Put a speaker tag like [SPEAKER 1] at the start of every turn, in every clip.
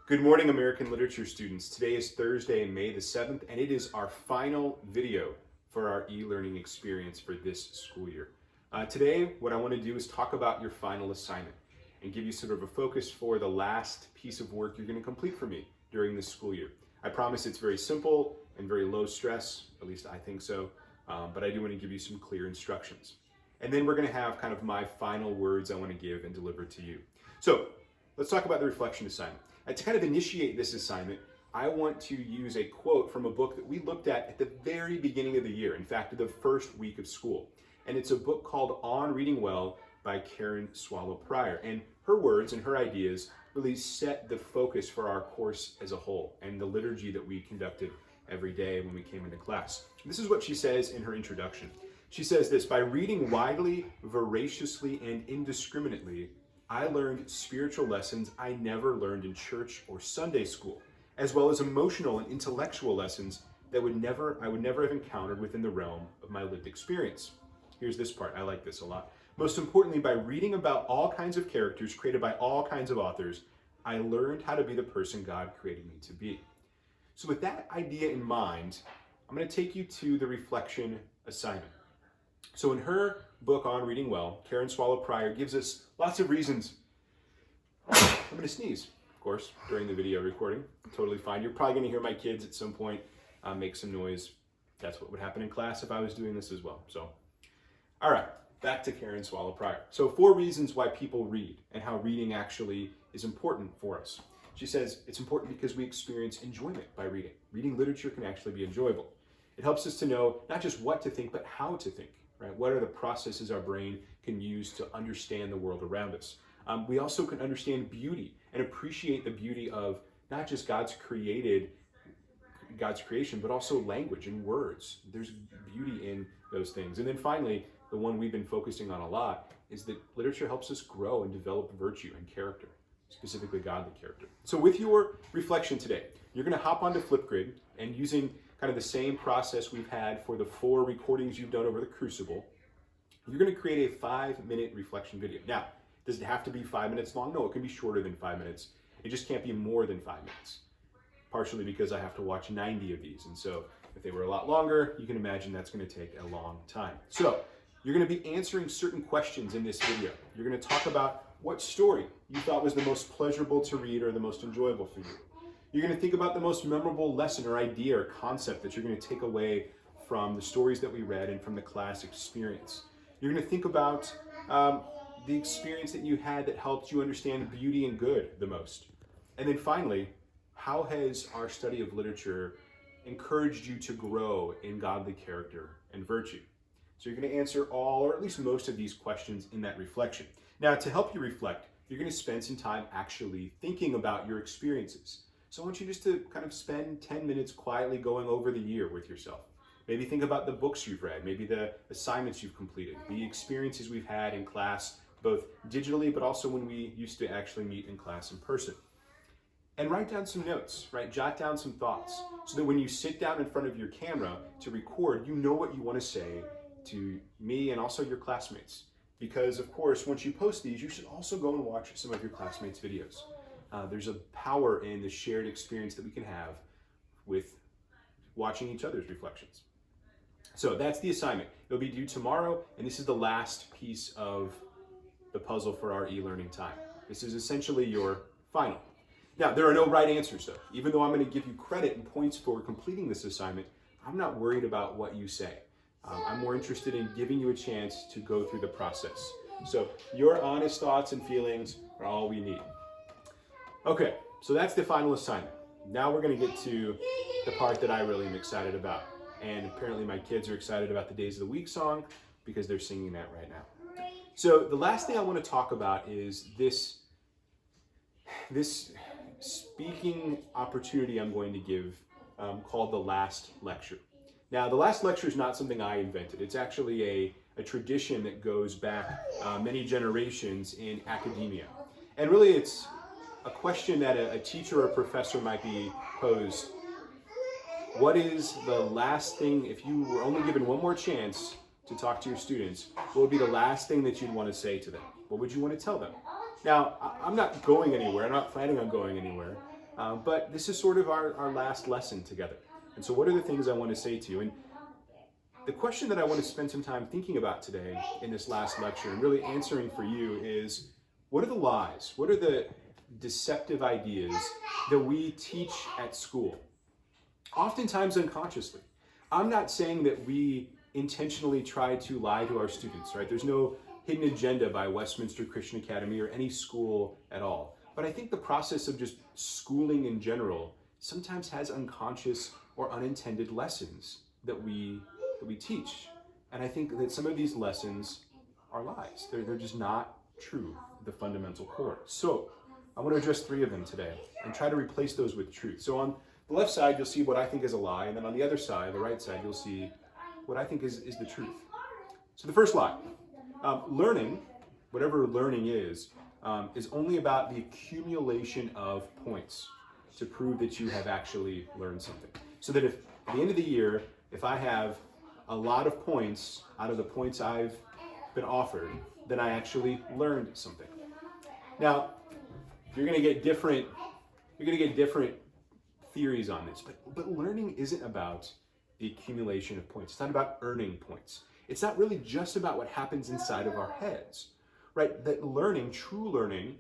[SPEAKER 1] Good morning, American literature students. Today is Thursday, May the 7th, and it is our final video for our e-learning experience for this school year. Today, what I want to do is talk about your final assignment and give you sort of a focus for the last piece of work you're going to complete for me during this school year. I promise it's very simple and very low stress, at least I think so, but I do want to give you some clear instructions. And then we're going to have kind of my final words I want to give and deliver to you. So let's talk about the reflection assignment. To kind of initiate this assignment, I want to use a quote from a book that we looked at the very beginning of the year, in fact, the first week of school. And it's a book called On Reading Well by Karen Swallow Prior. And her words and her ideas really set the focus for our course as a whole and the liturgy that we conducted every day when we came into class. This is what she says in her introduction. She says this: by reading widely, voraciously, and indiscriminately, I learned spiritual lessons I never learned in church or Sunday school, as well as emotional and intellectual lessons that I would never have encountered within the realm of my lived experience. Here's this part, I like this a lot. Most importantly, by reading about all kinds of characters created by all kinds of authors, I learned how to be the person God created me to be. So with that idea in mind, I'm going to take you to the reflection assignment. So in her book On Reading Well, Karen Swallow Prior gives us lots of reasons. I'm going to sneeze, of course, during the video recording. Totally fine. You're probably going to hear my kids at some point make some noise. That's what would happen in class if I was doing this as well. So, all right, back to Karen Swallow Prior. So 4 reasons why people read and how reading actually is important for us. She says it's important because we experience enjoyment by reading. Reading literature can actually be enjoyable. It helps us to know not just what to think, but how to think. Right? What are the processes our brain can use to understand the world around us? We also can understand beauty and appreciate the beauty of not just God's creation, but also language and words. There's beauty in those things. And then finally, the one we've been focusing on a lot is that literature helps us grow and develop virtue and character, specifically godly character. So with your reflection today, you're going to hop onto Flipgrid and using kind of the same process we've had for the 4 recordings you've done over the Crucible, you're going to create a 5-minute reflection video. Now, does it have to be 5 minutes long? No, it can be shorter than 5 minutes. It just can't be more than 5 minutes, partially because I have to watch 90 of these. And so if they were a lot longer, you can imagine that's going to take a long time. So you're going to be answering certain questions in this video. You're going to talk about what story you thought was the most pleasurable to read or the most enjoyable for you. You're going to think about the most memorable lesson or idea or concept that you're going to take away from the stories that we read and from the class experience. You're going to think about the experience that you had that helped you understand beauty and good the most. And then finally, how has our study of literature encouraged you to grow in godly character and virtue? So you're going to answer all, or at least most of these questions in that reflection. Now, to help you reflect, you're going to spend some time actually thinking about your experiences. So I want you just to kind of spend 10 minutes quietly going over the year with yourself. Maybe think about the books you've read, maybe the assignments you've completed, the experiences we've had in class, both digitally, but also when we used to actually meet in class in person. And write down some notes, right? Jot down some thoughts so that when you sit down in front of your camera to record, you know what you want to say to me and also your classmates. Because of course, once you post these, you should also go and watch some of your classmates' videos. There's a power in the shared experience that we can have with watching each other's reflections. So that's the assignment. It'll be due tomorrow, and this is the last piece of the puzzle for our e-learning time. This is essentially your final. Now, there are no right answers though. Even though I'm going to give you credit and points for completing this assignment, I'm not worried about what you say. I'm more interested in giving you a chance to go through the process. So your honest thoughts and feelings are all we need. Okay, so that's the final assignment. Now we're going to get to the part that I really am excited about. And apparently my kids are excited about the Days of the Week song because they're singing that right now. So the last thing I want to talk about is this speaking opportunity I'm going to give called the last lecture. Now, the last lecture is not something I invented. It's actually a tradition that goes back many generations in academia. And really, it's a question that a teacher or a professor might be posed. What is the last thing, if you were only given one more chance to talk to your students, what would be the last thing that you'd want to say to them? What would you want to tell them? Now, I'm not going anywhere. I'm not planning on going anywhere. But this is sort of our last lesson together. And so what are the things I want to say to you? And the question that I want to spend some time thinking about today in this last lecture and really answering for you is, what are the lies? What are the deceptive ideas that we teach at school? Oftentimes unconsciously. I'm not saying that we intentionally try to lie to our students, right? There's no hidden agenda by Westminster Christian Academy or any school at all. But I think the process of just schooling in general sometimes has unconscious or unintended lessons that we teach. And I think that some of these lessons are lies. They're just not true, the fundamental core. So I want to address 3 of them today and try to replace those with truth. So on the left side, you'll see what I think is a lie. And then on the other side, the right side, you'll see what I think is the truth. So the first lie, learning, whatever learning is only about the accumulation of points to prove that you have actually learned something. So that if at the end of the year, if I have a lot of points out of the points I've been offered, then I actually learned something. Now, you're going to get different theories on this, but learning isn't about the accumulation of points. It's not about earning points. It's not really just about what happens inside of our heads, right? That learning, true learning,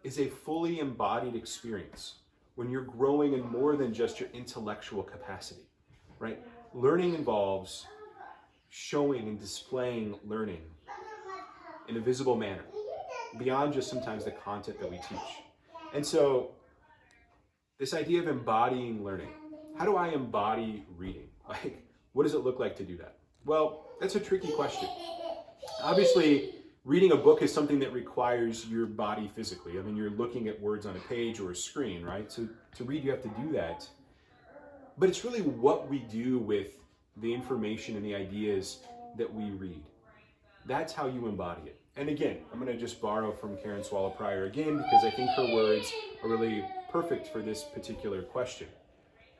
[SPEAKER 1] is a fully embodied experience when you're growing in more than just your intellectual capacity, right? Learning involves showing and displaying learning in a visible manner, beyond just sometimes the content that we teach. And so, this idea of embodying learning, how do I embody reading? Like, what does it look like to do that? Well, that's a tricky question. Obviously, reading a book is something that requires your body physically. I mean, you're looking at words on a page or a screen, right? So to read, you have to do that. But it's really what we do with the information and the ideas that we read. That's how you embody it. And again, I'm going to just borrow from Karen Swallow Prior again, because I think her words are really perfect for this particular question,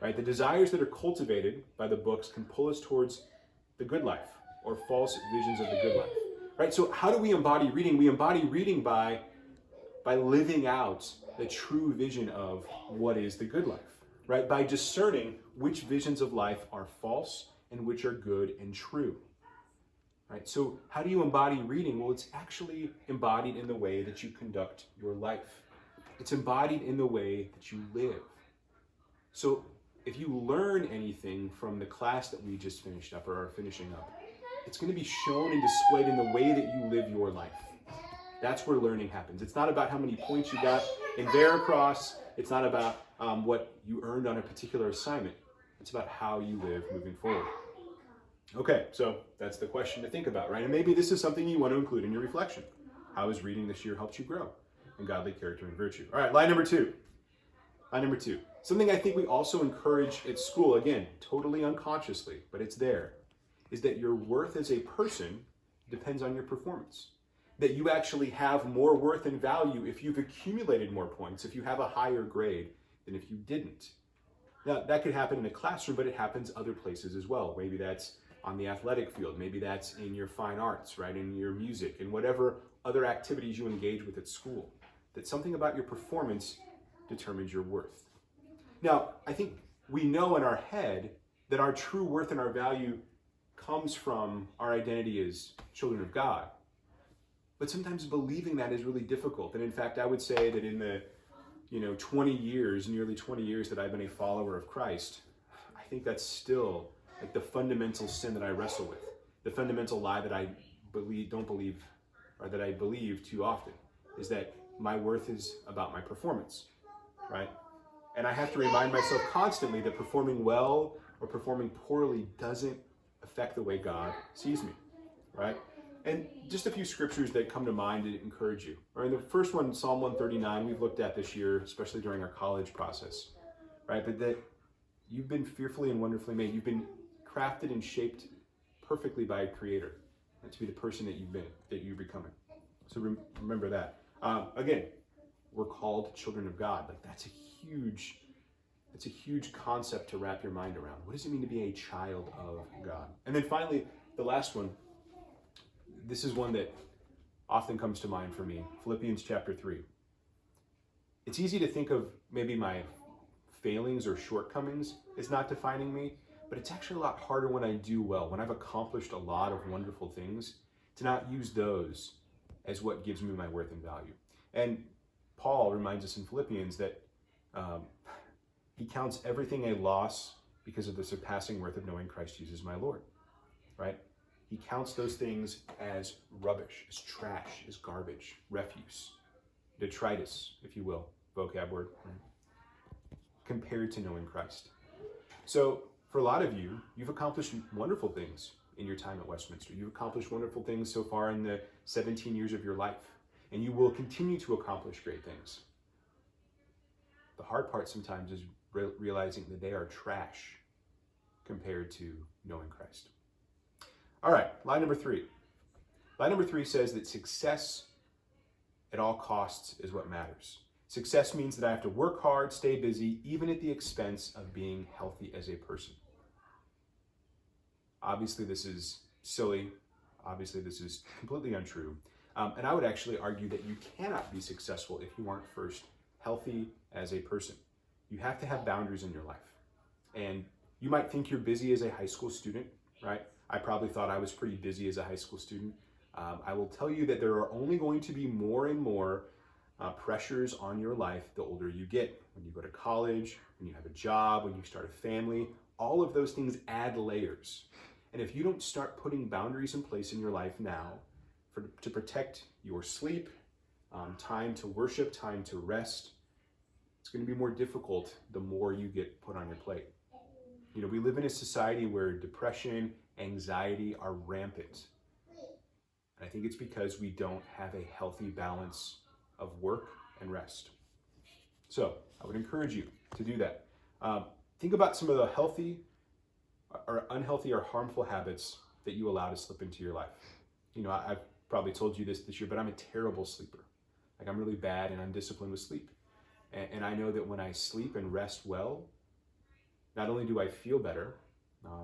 [SPEAKER 1] right? The desires that are cultivated by the books can pull us towards the good life or false visions of the good life, right? So how do we embody reading? We embody reading by living out the true vision of what is the good life, right? By discerning which visions of life are false and which are good and true. Right? So how do you embody reading? Well, it's actually embodied in the way that you conduct your life. It's embodied in the way that you live. So if you learn anything from the class that we just finished up or are finishing up, it's going to be shown and displayed in the way that you live your life. That's where learning happens. It's not about how many points you got in Veracross. It's not about what you earned on a particular assignment. It's about how you live moving forward. Okay, so that's the question to think about, right? And maybe this is something you want to include in your reflection. How has reading this year helped you grow in godly character and virtue? All right, lie number 2. Lie number 2. Something I think we also encourage at school, again, totally unconsciously, but it's there, is that your worth as a person depends on your performance. That you actually have more worth and value if you've accumulated more points, if you have a higher grade than if you didn't. Now, that could happen in a classroom, but it happens other places as well. Maybe that's on the athletic field, maybe that's in your fine arts, right, in your music, and whatever other activities you engage with at school. That something about your performance determines your worth. Now, I think we know in our head that our true worth and our value comes from our identity as children of God. But sometimes believing that is really difficult. And in fact, I would say that in the nearly 20 years that I've been a follower of Christ, I think that's still like the fundamental sin that I wrestle with, the fundamental lie that I don't believe, or that I believe too often, is that my worth is about my performance, right? And I have to remind myself constantly that performing well or performing poorly doesn't affect the way God sees me, right? And just a few scriptures that come to mind to encourage you. Right, the first one, Psalm 139, we've looked at this year, especially during our college process, right? But that you've been fearfully and wonderfully made. You've been crafted and shaped perfectly by a creator, and to be the person that you're becoming. So remember that. Again, we're called children of God. Like that's a huge concept to wrap your mind around. What does it mean to be a child of God? And then finally, the last one. This is one that often comes to mind for me. Philippians chapter 3. It's easy to think of maybe my failings or shortcomings is not defining me, but it's actually a lot harder when I do well, when I've accomplished a lot of wonderful things, to not use those as what gives me my worth and value. And Paul reminds us in Philippians that he counts everything a loss because of the surpassing worth of knowing Christ Jesus my Lord, right? He counts those things as rubbish, as trash, as garbage, refuse, detritus, if you will, vocab word, right? Compared to knowing Christ. So for a lot of you, you've accomplished wonderful things in your time at Westminster. You've accomplished wonderful things so far in the 17 years of your life, and you will continue to accomplish great things. The hard part sometimes is realizing that they are trash compared to knowing Christ. All right, line number 3. Line number 3 says that success at all costs is what matters. Success means that I have to work hard, stay busy, even at the expense of being healthy as a person. Obviously, this is silly. Obviously, this is completely untrue. And I would actually argue that you cannot be successful if you aren't first healthy as a person. You have to have boundaries in your life. And you might think you're busy as a high school student, right? I probably thought I was pretty busy as a high school student. I will tell you that there are only going to be more and more pressures on your life the older you get. When you go to college, when you have a job, when you start a family, all of those things add layers. And if you don't start putting boundaries in place in your life now to protect your sleep, time to worship, time to rest, it's going to be more difficult the more you get put on your plate. You know, we live in a society where depression, anxiety are rampant. And I think it's because we don't have a healthy balance of work and rest. So I would encourage you to do that. Think about some of the healthy or unhealthy or harmful habits that you allow to slip into your life. You know, I've probably told you this year, but I'm a terrible sleeper. Like, I'm really bad and undisciplined with sleep. And I know that when I sleep and rest well, not only do I feel better,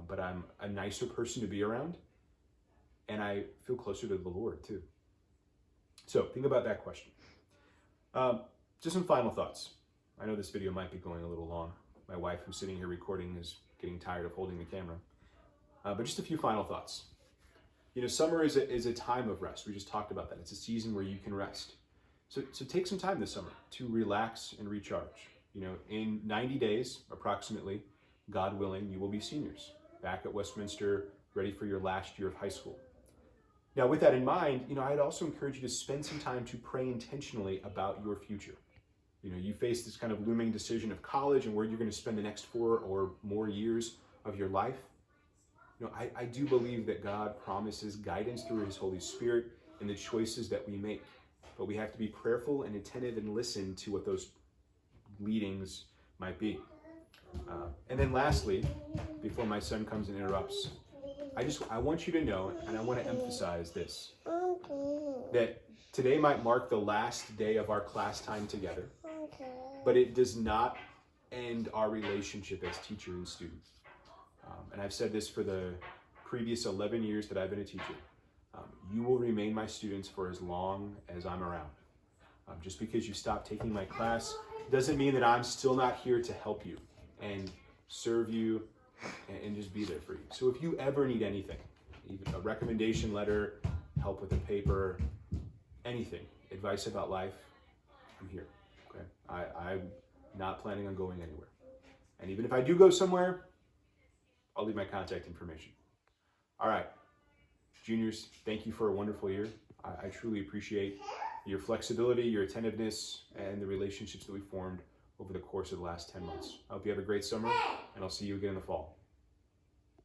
[SPEAKER 1] but I'm a nicer person to be around, and I feel closer to the Lord too. So think about that question. Just some final thoughts. I know this video might be going a little long. My wife, who's sitting here recording, is getting tired of holding the camera. But just a few final thoughts. You know, summer is a time of rest. We just talked about that. It's a season where you can rest. So take some time this summer to relax and recharge. You know, in 90 days, approximately, God willing, you will be seniors back at Westminster, ready for your last year of high school. Now, with that in mind, you know, I'd also encourage you to spend some time to pray intentionally about your future. You know, you face this kind of looming decision of college and where you're going to spend the next 4 or more years of your life. You know, I do believe that God promises guidance through His Holy Spirit in the choices that we make. But we have to be prayerful and attentive and listen to what those leadings might be. And then lastly, before my son comes and interrupts, I want you to know, and I want to emphasize this, that today might mark the last day of our class time together, but it does not end our relationship as teacher and student. And I've said this for the previous 11 years that I've been a teacher. You will remain my students for as long as I'm around. Just because you stop taking my class doesn't mean that I'm still not here to help you and serve you and just be there for you. So if you ever need anything, even a recommendation letter, help with a paper, anything, advice about life, I'm here. Okay? I'm not planning on going anywhere. And even if I do go somewhere, I'll leave my contact information. All right. Juniors, thank you for a wonderful year. I truly appreciate your flexibility, your attentiveness, and the relationships that we formed over the course of the last 10 months. I hope you have a great summer, and I'll see you again in the fall.